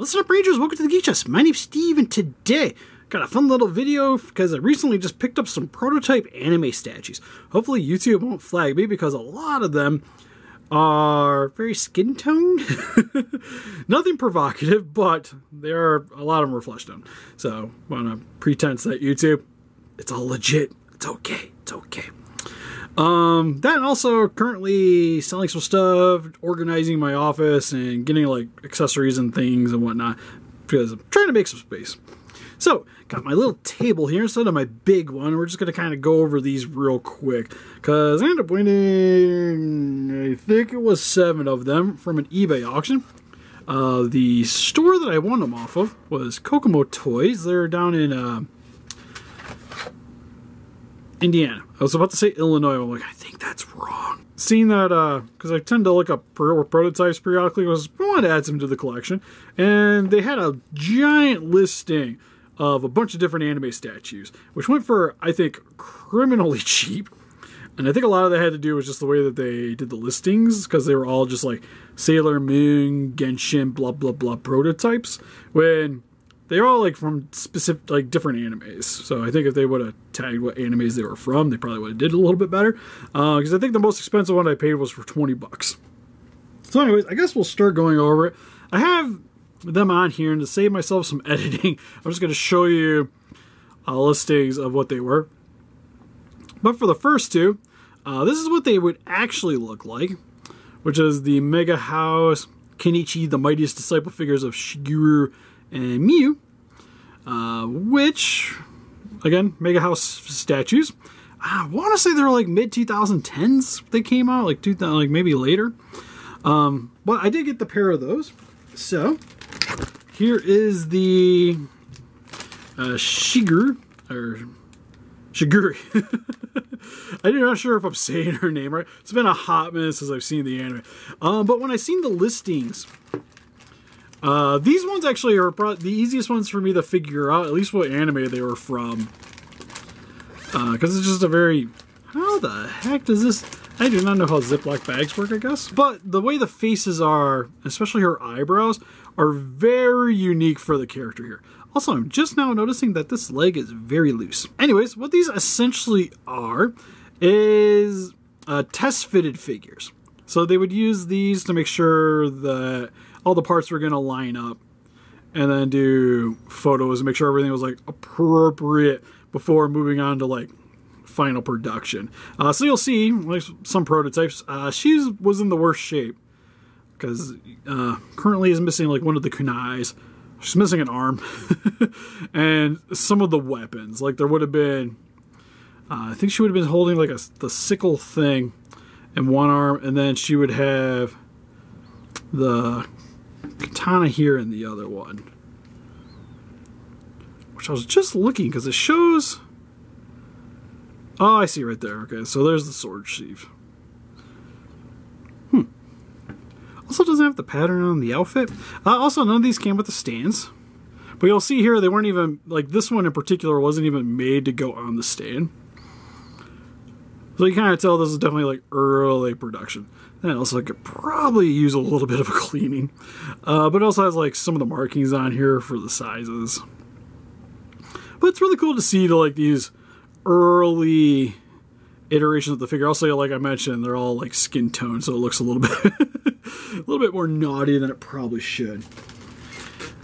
Listen up, Rangers, welcome to the Geek Chest. My name's Steve, and today got a fun little video because I recently just picked up some prototype anime statues. Hopefully YouTube won't flag me because a lot of them are very skin toned. Nothing provocative, but a lot of them are flesh tone. So on a pretense that YouTube, it's all legit. It's okay. It's okay. That also currently selling some stuff, organizing my office, and getting like accessories and things and whatnot because I'm trying to make some space. So, got my little table here instead of my big one. We're just going to kind of go over these real quick because I ended up winning, I think it was 7 of them from an eBay auction. The store that I won them off of was Kokomo Toys. They're down in Indiana. I was about to say Illinois. I'm like, I think that's wrong. Seeing that, because I tend to look up prototypes periodically, I wanted to add some to the collection. And they had a giant listing of a bunch of different anime statues, which went for, I think, criminally cheap. And I think a lot of that had to do with just the way that they did the listings, because they were all just like Sailor Moon, Genshin, blah, blah, blah prototypes, when they're all like from specific, like different animes. So I think if they would have tagged what animes they were from, they probably would have did a little bit better. Because I think the most expensive one I paid was for 20 bucks. So anyways, I guess we'll start going over it. I have them on here, and to save myself some editing, I'm just going to show you listings of what they were. But for the first two, this is what they would actually look like, which is the Mega House Kenichi, the mightiest disciple figures of Shigeru and Miyu, which, again, Mega House statues. I want to say they're like mid-2010s they came out, like 2000, like maybe later. But I did get the pair of those. So, here is the Shiguru, or Shiguri. I'm not sure if I'm saying her name right. It's been a hot minute since I've seen the anime. But when I seen the listings, these ones actually are probably the easiest ones for me to figure out, at least what anime they were from. Because it's just a very... How the heck does this... I do not know how Ziploc bags work, I guess. But the way the faces are, especially her eyebrows, are very unique for the character here. Also, I'm just now noticing that this leg is very loose. Anyways, what these essentially are is test-fitted figures. So they would use these to make sure that all the parts were going to line up, and then do photos and make sure everything was like appropriate before moving on to like final production. So you'll see like some prototypes. She was in the worst shape because currently is missing like one of the kunais. She's missing an arm and some of the weapons. Like there would have been, I think she would have been holding like the sickle thing in one arm, and then she would have the katana here in the other one. Which I was just looking because it shows... Oh, I see right there. Okay, so there's the sword sheath. Also doesn't have the pattern on the outfit. Also, none of these came with the stands. But you'll see here, they weren't even... Like, this one in particular wasn't even made to go on the stand. So you kind of tell this is definitely, like, early production. And also, I could probably use a little bit of a cleaning. But it also has, like, some of the markings on here for the sizes. But it's really cool to see, like, these early iterations of the figure. Also, like I mentioned, they're all like skin tone, so it looks a little bit a little bit more naughty than it probably should.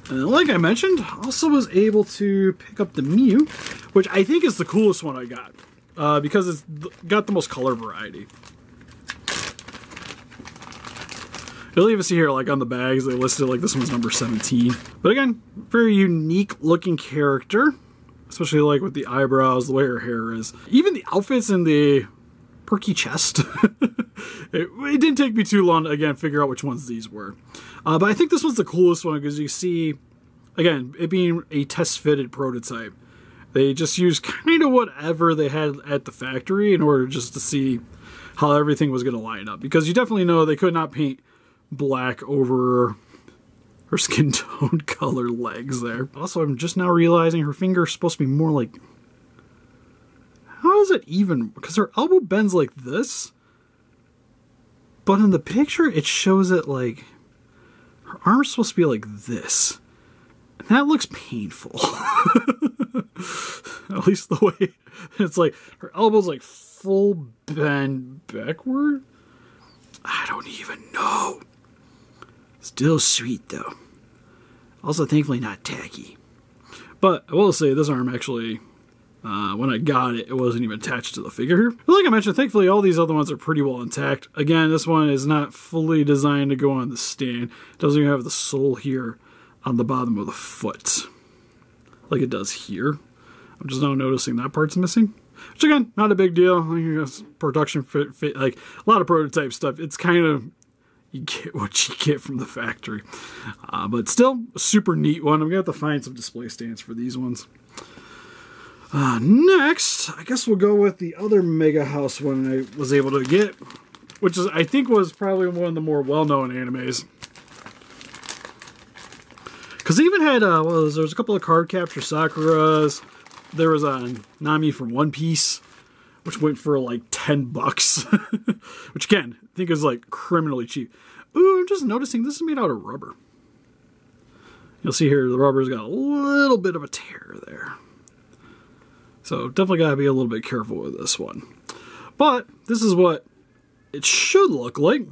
And like I mentioned, also was able to pick up the Miyu, which I think is the coolest one I got, because it's got the most color variety. You'll even see here, like on the bags, they listed like this one's number 17. But again, very unique looking character. Especially like with the eyebrows, the way her hair is. Even the outfits and the perky chest. it didn't take me too long to, again, figure out which ones these were. But I think this one's the coolest one because you see, again, it being a test-fitted prototype. They just used kind of whatever they had at the factory in order just to see how everything was going to line up. Because you definitely know they could not paint black over her skin tone color legs there. Also, I'm just now realizing her finger is supposed to be more like... How is it even? Because her elbow bends like this. But in the picture, it shows it like... Her arm's supposed to be like this. And that looks painful. At least the way it's like her elbow's like full bend backward. I don't even know. Still sweet though. Also thankfully not tacky. But I will say this arm actually, when I got it, it wasn't even attached to the figure. But like I mentioned, thankfully all these other ones are pretty well intact. Again, this one is not fully designed to go on the stand. It doesn't even have the sole here on the bottom of the foot like it does here. I'm just now noticing that part's missing. Which again, not a big deal. Production fit, like a lot of prototype stuff. It's kind of, you get what you get from the factory. But still, a super neat one. I'm going to have to find some display stands for these ones. Next, I guess we'll go with the other Mega House one I was able to get, which is, I think, was probably one of the more well-known animes. Because they even had, there was a couple of Card Capture Sakuras. There was a Nami from One Piece, which went for like $10. Which again, I think is like criminally cheap. Ooh, I'm just noticing this is made out of rubber. You'll see here the rubber's got a little bit of a tear there. So definitely gotta be a little bit careful with this one. But this is what it should look like.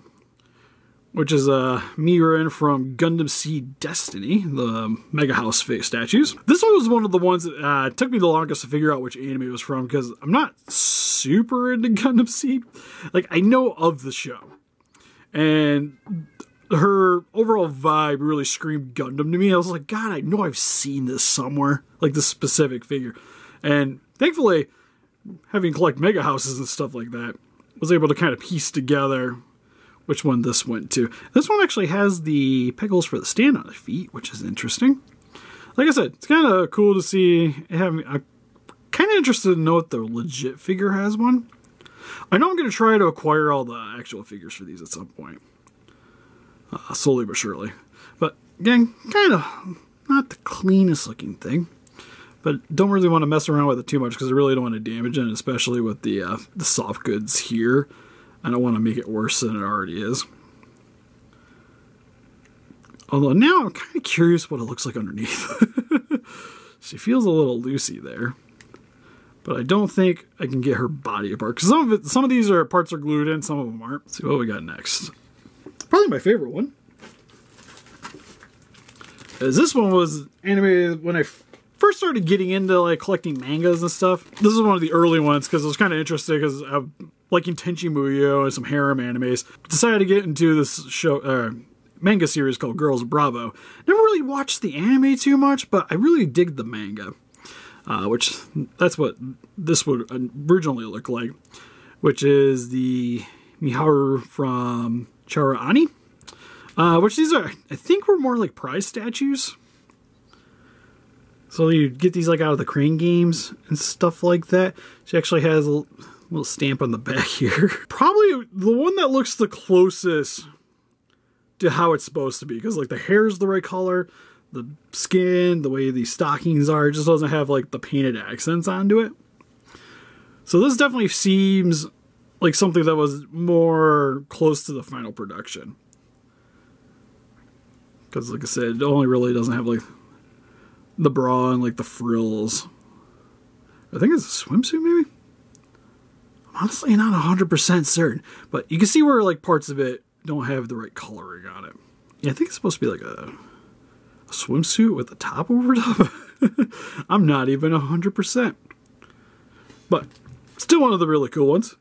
Which is Mirin from Gundam Seed Destiny, the Mega House face statues. This one was one of the ones that took me the longest to figure out which anime it was from, because I'm not super into Gundam Seed. Like, I know of the show. And her overall vibe really screamed Gundam to me. I was like, God, I know I've seen this somewhere. Like, this specific figure. And thankfully, having collect Mega Houses and stuff like that, was able to kind of piece together which one this went to. This one actually has the pegals for the stand on the feet, which is interesting. Like I said, it's kind of cool to see. I'm kind of interested to know if the legit figure has one. I know I'm going to try to acquire all the actual figures for these at some point. Slowly but surely. But again, kind of not the cleanest looking thing. But don't really want to mess around with it too much because I really don't want to damage it, especially with the soft goods here. I don't want to make it worse than it already is. Although now I'm kind of curious what it looks like underneath. She feels a little loosey there. But I don't think I can get her body apart. Because some of these parts are glued in, some of them aren't. Let's see what we got next. Probably my favorite one. As this one was animated when I first started getting into like collecting mangas and stuff. This is one of the early ones because it was kind of interesting because I'm liking Tenchi Muyo and some harem animes. Decided to get into this show, manga series called Girls Bravo. Never really watched the anime too much, but I really dig the manga. Which, that's what this would originally look like. Which is the Miharu from Chara Ani. Which these are, I think, were more like prize statues. So you get these like out of the Crane games and stuff like that. She actually has a little stamp on the back here. Probably the one that looks the closest to how it's supposed to be. Because like the hair is the right color. The skin, the way these stockings are, it just doesn't have like the painted accents onto it. So this definitely seems like something that was more close to the final production. Because like I said, it only really doesn't have like the bra and like the frills. I think it's a swimsuit maybe? I'm honestly not 100% certain. But you can see where like parts of it don't have the right coloring on it. Yeah, I think it's supposed to be like a swimsuit with the top over top. I'm not even 100%. But still one of the really cool ones.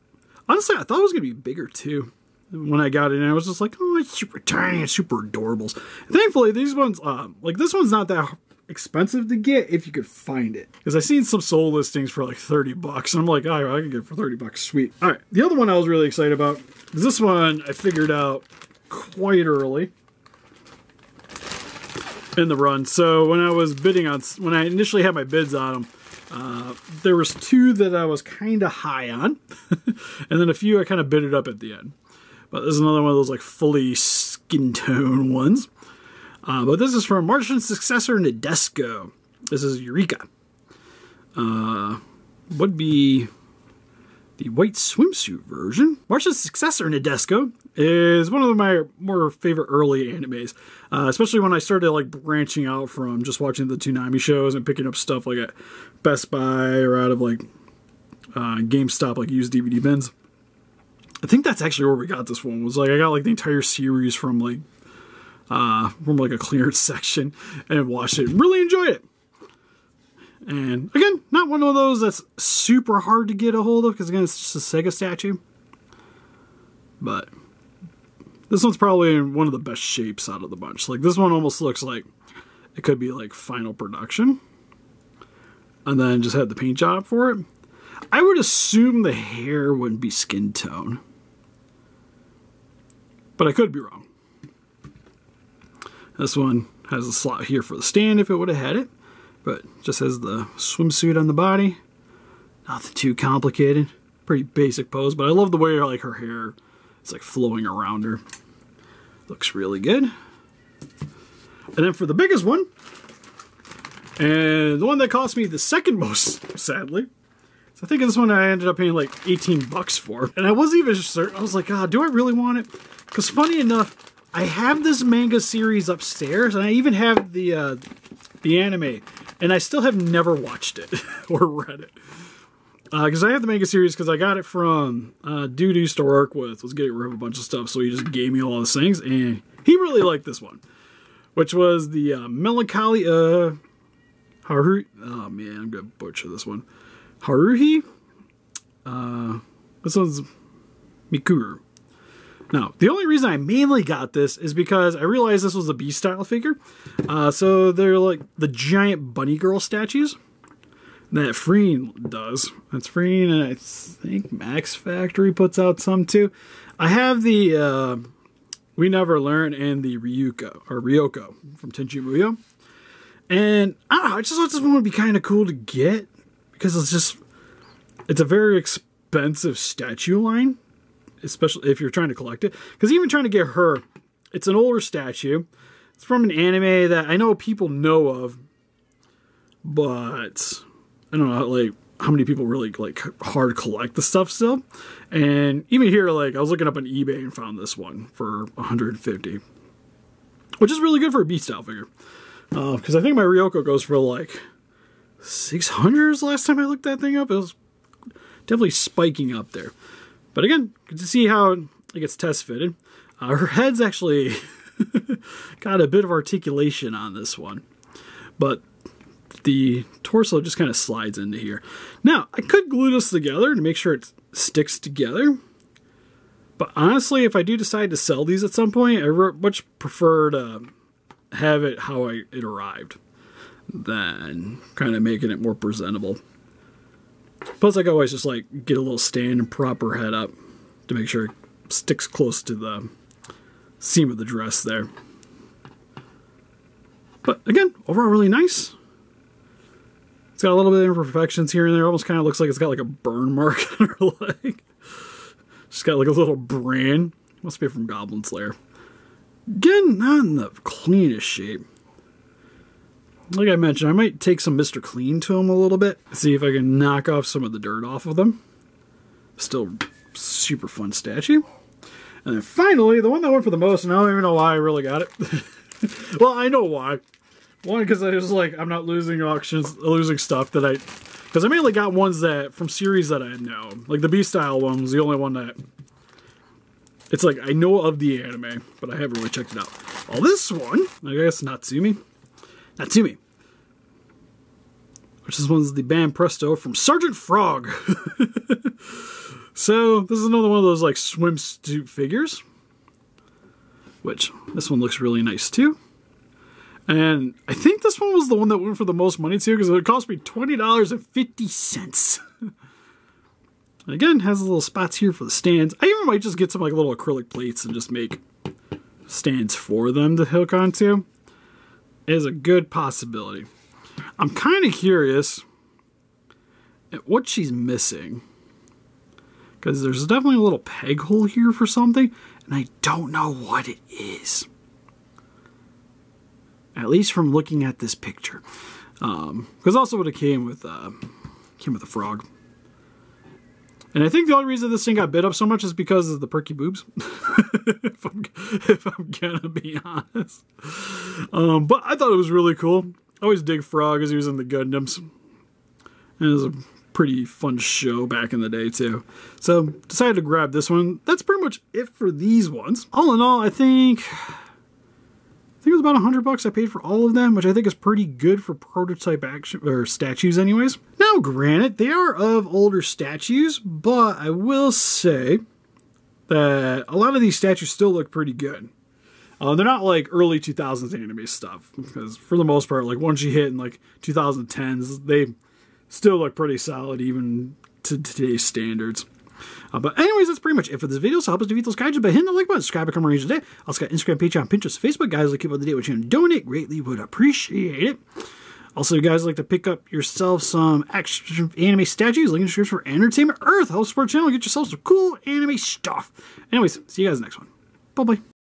Honestly, I thought it was going to be bigger too. When I got it, and I was just like, oh, it's super tiny, it's super adorables. Thankfully, these ones, like this one's not that expensive to get if you could find it. Because I've seen some soul listings for like $30, and I'm like, oh, I can get it for $30, sweet. All right, the other one I was really excited about is this one I figured out quite early in the run. So when I was bidding on, when I initially had my bids on them, there was two that I was kind of high on, and then a few I kind of bidded up at the end. But this is another one of those like fully skin tone ones. But this is from Martian successor Nadesco. This is Eureka. Would be The white swimsuit version. Marcia's successor, Nadesico, is one of my more favorite early animes. Especially when I started like branching out from just watching the Toonami shows and picking up stuff like at Best Buy or out of like GameStop, like used DVD bins. I think that's actually where we got this one. Was like I got like the entire series from like a clearance section and watched it. Really enjoyed it. And again, not one of those that's super hard to get a hold of because again, it's just a Sega statue. But this one's probably in one of the best shapes out of the bunch. Like this one almost looks like it could be like final production, and then just had the paint job for it. I would assume the hair wouldn't be skin tone, but I could be wrong. This one has a slot here for the stand if it would have had it, but just has the swimsuit on the body. Nothing too complicated. Pretty basic pose, but I love the way like her hair is like flowing around her. Looks really good. And then for the biggest one, and the one that cost me the second most, sadly. So I think this one I ended up paying like 18 bucks for. And I wasn't even certain. I was like, God, do I really want it? Because funny enough, I have this manga series upstairs, and I even have the anime, and I still have never watched it or read it. Because I have the manga series because I got it from dude who used to work with, was getting rid of a bunch of stuff, so he just gave me all those things, and he really liked this one, which was the Melancholy Haruhi. Oh man, I'm gonna butcher this one. Haruhi. This one's Mikuru. Now, the only reason I mainly got this is because I realized this was a B-style figure. So they're like the giant bunny girl statues that Freen does. That's Freen, and I think Max Factory puts out some too. I have the We Never Learn and the Ryoko from Tenchi Muyo. And I don't know, I just thought this one would be kind of cool to get because it's a very expensive statue line. Especially if you're trying to collect it. Because even trying to get her, it's an older statue. It's from an anime that I know people know of. But I don't know like how many people really like hard collect the stuff still. And even here, like I was looking up on eBay and found this one for $150. Which is really good for a B-style figure. Because I think my Ryoko goes for like $600 last time I looked that thing up. It was definitely spiking up there. But again, good to see how it gets test fitted. Her head's actually got a bit of articulation on this one. But the torso just kind of slides into here. Now, I could glue this together to make sure it sticks together. But honestly, if I do decide to sell these at some point, I much prefer to have it how it arrived than kind of making it more presentable. Plus, I can always just like get a little stand and prop her head up to make sure it sticks close to the seam of the dress there. But again, overall really nice. It's got a little bit of imperfections here and there. Almost kind of looks like it's got like a burn mark on her leg. She's got like a little brand. Must be from Goblin Slayer. Again, not in the cleanest shape. Like I mentioned, I might take some Mr. Clean to them a little bit. See if I can knock off some of the dirt off of them. Still super fun statue. And then finally, the one that went for the most, and I don't even know why I really got it. Well, I know why. One, because I was like, I'm not losing auctions, losing stuff that because I mainly got ones that, from series that I know. Like the B-style one was the only one that, it's like, I know of the anime, but I haven't really checked it out. Well, this one, I guess Natsumi, which is one's the Band Presto from Sergeant Frog. So this is another one of those like swimsuit figures, which this one looks really nice too. And I think this one was the one that went for the most money too, because it cost me $20.50. And again, has little spots here for the stands. I even might just get some like little acrylic plates and just make stands for them to hook onto. Is a good possibility. I'm kind of curious at what she's missing. Because there's definitely a little peg hole here for something, and I don't know what it is. At least from looking at this picture. Because also what it came with the frog. And I think the only reason this thing got bit up so much is because of the perky boobs. if I'm gonna be honest. But I thought it was really cool. I always dig Frog as he was in the Gundams. And it was a pretty fun show back in the day too. So decided to grab this one. That's pretty much it for these ones. All in all, I think it was about $100 I paid for all of them, which I think is pretty good for prototype action or statues anyways. Now granted, they are of older statues, but I will say that a lot of these statues still look pretty good. They're not like early 2000s anime stuff, because for the most part, like once you hit in like 2010s, they still look pretty solid even to today's standards. But anyways, that's pretty much it for this video. So help us defeat those kaiju by hitting the like button, subscribe, become a ranger today. Also got Instagram, Patreon, Pinterest, Facebook. Guys, like keep up to date with you and donate. Greatly would appreciate it. Also, you guys like to pick up yourself some action anime statues, link in the description for Entertainment Earth. Help support the channel, get yourself some cool anime stuff. Anyways, see you guys next one. Bye-bye.